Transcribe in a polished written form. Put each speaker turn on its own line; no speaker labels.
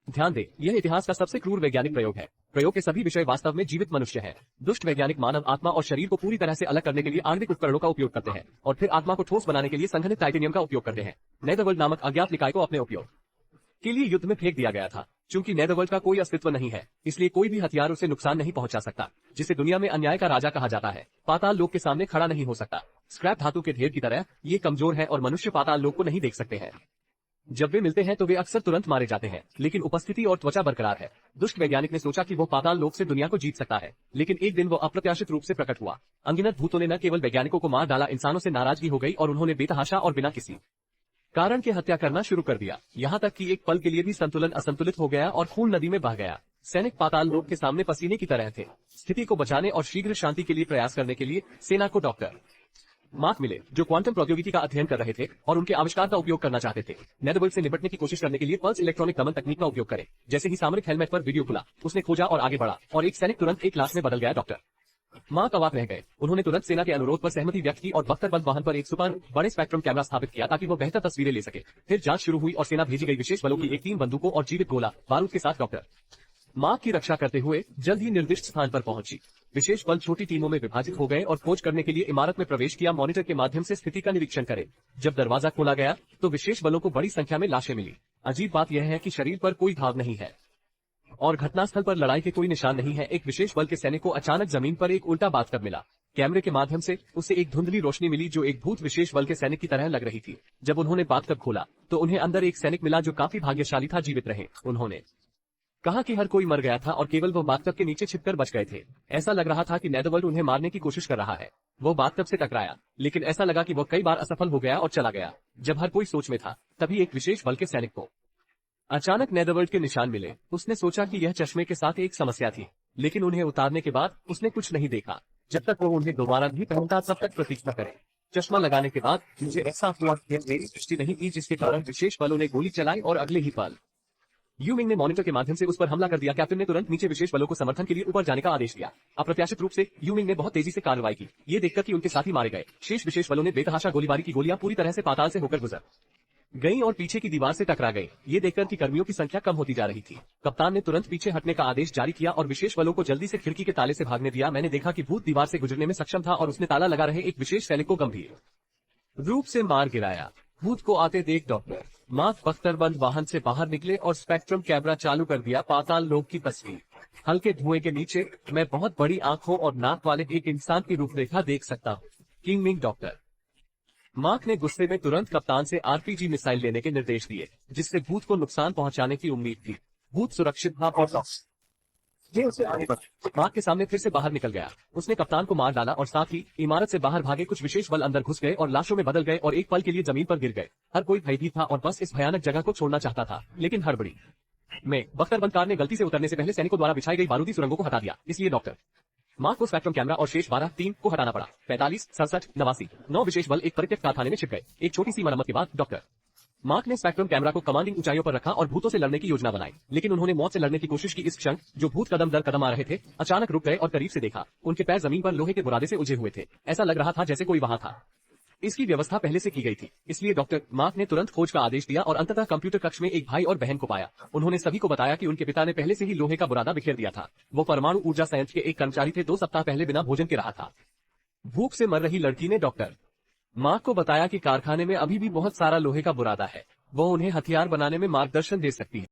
ध्यान दें, यह इतिहास का सबसे क्रूर वैज्ञानिक प्रयोग है। प्रयोग के सभी विषय वास्तव में जीवित मनुष्य हैं। दुष्ट वैज्ञानिक मानव आत्मा और शरीर को पूरी तरह से अलग करने के लिए आणविक उपकरणों का उपयोग करते हैं और फिर आत्मा को ठोस बनाने के लिए संघनित टाइटेनियम का उपयोग करते हैं। नेदरवर्ल्ड नामक अज्ञात निकाय को अपने उपयोग के लिए युद्ध में फेंक दिया गया था। चूंकि नेदरवर्ल्ड का कोई अस्तित्व नहीं है, इसलिए कोई भी हथियार उसे नुकसान नहीं पहुंचा सकता, जिसे दुनिया में अन्याय का राजा कहा जाता है। पाताल लोक के सामने खड़ा नहीं हो सकता। स्क्रैप धातु के ढेर की तरह ये कमजोर है और मनुष्य पाताल लोक को नहीं देख सकते हैं। जब वे मिलते हैं तो वे अक्सर तुरंत मारे जाते हैं, लेकिन उपस्थिति और त्वचा बरकरार है। दुष्ट वैज्ञानिक ने सोचा कि वो पाताल लोक से दुनिया को जीत सकता है, लेकिन एक दिन वो अप्रत्याशित रूप से प्रकट हुआ। अनगिनत भूतों ने न केवल वैज्ञानिकों को मार डाला, इंसानों से नाराजगी हो गई और उन्होंने बेतहाशा और बिना किसी कारण के हत्या करना शुरू कर दिया। यहाँ तक कि एक पल के लिए भी संतुलन असंतुलित हो गया और खून नदी में बह गया। सैनिक पाताल लोक के सामने पसीने की तरह थे। स्थिति को बचाने और शीघ्र शांति के लिए प्रयास करने के लिए सेना को डॉक्टर मार्क मिले, जो क्वांटम प्रौद्योगिकी का अध्ययन कर रहे थे और उनके आविष्कार का उपयोग करना चाहते थे। नेदरवर्ल्ड से निपटने की कोशिश करने के लिए पल्स इलेक्ट्रॉनिक दमन तकनीक का उपयोग करें। जैसे ही सामरिक हेलमेट पर वीडियो खुला, उसने खोजा और आगे बढ़ा और एक सैनिक तुरंत एक लाश में बदल गया। डॉक्टर मार्क अवाक रह गए। उन्होंने तुरंत सेना के अनुरोध पर सहमति व्यक्त की और बख्तरबंद वाहन पर एक सुपर बड़े स्पेक्ट्रम कैमरा स्थापित किया ताकि वो बेहतर तस्वीरें ले सके। फिर जांच शुरू हुई और सेना भेजी गई विशेष बलों की एक टीम बंदूकों और जीवित गोला बारूद के साथ डॉक्टर मार्क की रक्षा करते हुए जल्द ही निर्दिष्ट स्थान पर पहुंची। विशेष बल छोटी टीमों में विभाजित हो गए और खोज करने के लिए इमारत में प्रवेश किया। मॉनिटर के माध्यम से स्थिति का निरीक्षण करें। जब दरवाजा खोला गया तो विशेष बलों को बड़ी संख्या में लाशें मिली। अजीब बात यह है कि शरीर पर कोई घाव नहीं है और घटनास्थल पर लड़ाई के कोई निशान नहीं है। एक विशेष बल के सैनिक को अचानक जमीन पर एक उल्टा बाथटब मिला। कैमरे के माध्यम से उसे एक धुंधली रोशनी मिली जो एक भूत विशेष बल के सैनिक की तरह लग रही थी। जब उन्होंने बाथटब खोला तो उन्हें अंदर एक सैनिक मिला जो काफी भाग्यशाली था, जीवित रहे। उन्होंने कहा कि हर कोई मर गया था और केवल वो बाथटब के नीचे छिपकर बच गए थे। ऐसा लग रहा था कि नेदरवर्ल्ड उन्हें मारने की कोशिश कर रहा है। वो बाथटब से टकराया, लेकिन ऐसा लगा कि वो कई बार असफल हो गया और चला गया। जब हर कोई सोच में था, तभी एक विशेष बल के सैनिक को अचानक नेदरवर्ल्ड के निशान मिले। उसने सोचा कि यह चश्मे के साथ एक समस्या थी, लेकिन उन्हें उतारने के बाद उसने कुछ नहीं देखा। जब तक वो उन्हें दोबारा नहीं पहनता तब तक प्रतीक्षा करें। चश्मा लगाने के बाद मुझे ऐसा हुआ कि मेरी दृष्टि नहीं थी, जिसके कारण विशेष बलों ने गोली चलाई और अगले ही पल यूमिंग ने मॉनिटर के माध्यम से उस पर हमला कर दिया। कैप्टन ने तुरंत नीचे विशेष बलों को समर्थन के लिए ऊपर जाने का आदेश दिया। अप्रत्याशित रूप से यूमिंग ने बहुत तेजी से कार्रवाई की, ये देखकर कि उनके साथी मारे गए। शेष विशेष बलों ने बेतहाशा गोलीबारी की। गोलियां पूरी तरह से पाताल से होकर गुजर गई और पीछे की दीवार से टकरा गई। ये देखकर कि कर्मियों की संख्या कम होती जा रही थी, कप्तान ने तुरंत पीछे हटने का आदेश जारी किया और विशेष बलों को जल्दी से खिड़की के ताले से भागने दिया। मैंने देखा कि भूत दीवार से गुजरने में सक्षम था और उसने ताला लगा रहे एक विशेष सैनिक को गंभीर रूप से मार गिराया। भूत को आते देख डॉक्टर मार्क बख्तरबंद वाहन से बाहर निकले और स्पेक्ट्रम कैमरा चालू कर दिया। पाताल लोक की तस्वीर। हल्के धुएं के नीचे मैं बहुत बड़ी आंखों और नाक वाले एक इंसान की रूपरेखा देख सकता हूँ। King Ming. डॉक्टर मार्क ने गुस्से में तुरंत कप्तान से आरपीजी मिसाइल लेने के निर्देश दिए, जिससे भूत को नुकसान पहुंचाने की उम्मीद थी। भूत सुरक्षित था और ये उसे आगे बढ़ मार्क के सामने फिर से बाहर निकल गया। उसने कप्तान को मार डाला और साथ ही इमारत से बाहर भागे कुछ विशेष बल अंदर घुस गए और लाशों में बदल गए और एक पल के लिए जमीन पर गिर गए। हर कोई भयभीत था और बस इस भयानक जगह को छोड़ना चाहता था, लेकिन हड़बड़ी में बख्तरबंद कार ने गलती से उतरने से पहले सैनिकों द्वारा बिछाई गई बारूदी सुरंगों को हटा दिया। इसलिए डॉक्टर मार्क को स्पेक्ट्रम कैमरा और शेष 12-3 को हटाना पड़ा। 45, 67, 89, 9 विशेष बल एक परित्यक्त कारखाने में छिप गए। एक छोटी सी मरम्मत के बाद डॉक्टर मार्क ने स्पेक्ट्रम कैमरा को कमांडिंग ऊंचाइयों पर रखा और भूतों से लड़ने की योजना बनाई, लेकिन उन्होंने मौत से लड़ने की कोशिश की। इस क्षण जो भूत कदम दर कदम आ रहे थे अचानक रुक गए और करीब से देखा। उनके पैर जमीन पर लोहे के बुरादे से उलझे हुए थे। ऐसा लग रहा था जैसे कोई वहां था। इसकी व्यवस्था पहले से की गई थी, इसलिए डॉक्टर मार्क ने तुरंत खोज का आदेश दिया और अंततः कंप्यूटर कक्ष में एक भाई और बहन को पाया। उन्होंने सभी को बताया कि उनके पिता ने पहले से ही लोहे का बुरादा बिखेर दिया था। वो परमाणु ऊर्जा संयंत्र के एक कर्मचारी थे। 2 सप्ताह पहले बिना भोजन के रहा था। भूख से मर रही लड़की ने डॉक्टर मार्क को बताया कि कारखाने में अभी भी बहुत सारा लोहे का बुरादा है। वो उन्हें हथियार बनाने में मार्गदर्शन दे सकती है।